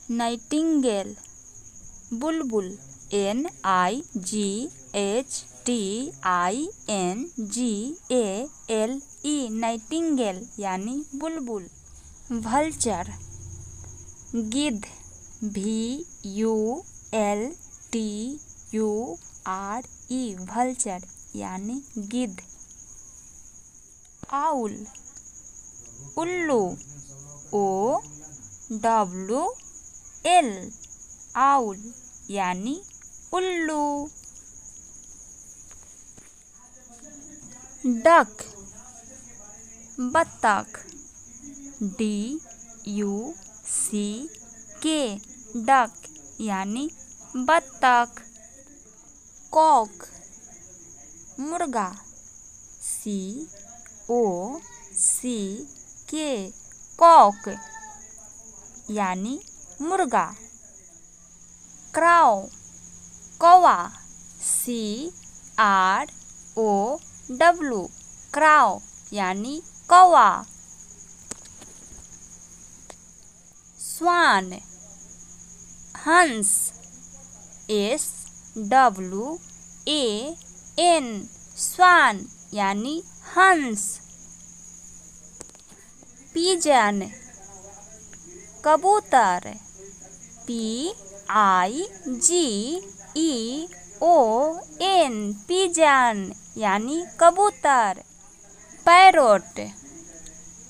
Nightingale बुलबुल NIGHTINGALE Nightingale यानी बुलबुल। Vulture गिद्ध VULTURE vulture यानी गिद्ध। आउल उल्लू OWL आउल यानी उल्लू। डक बत्तख DUCK डक यानी बत्तख। कॉक मुर्गा COCK कॉक यानी मुर्गा। क्राउ कौवा CROW क्राउ यानी कौवा। स्वान हंस SWAN स्वान यानी हंस। पिजन कबूतर PIGEON पिजन यानी कबूतर। पैरोट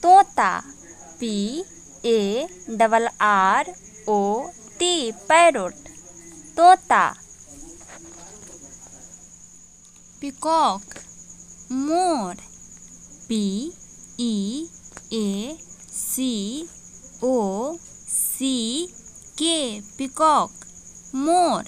तोता PARROT पैरोट तोता। पिकॉक मोर PEACOCK पिकॉक मोर।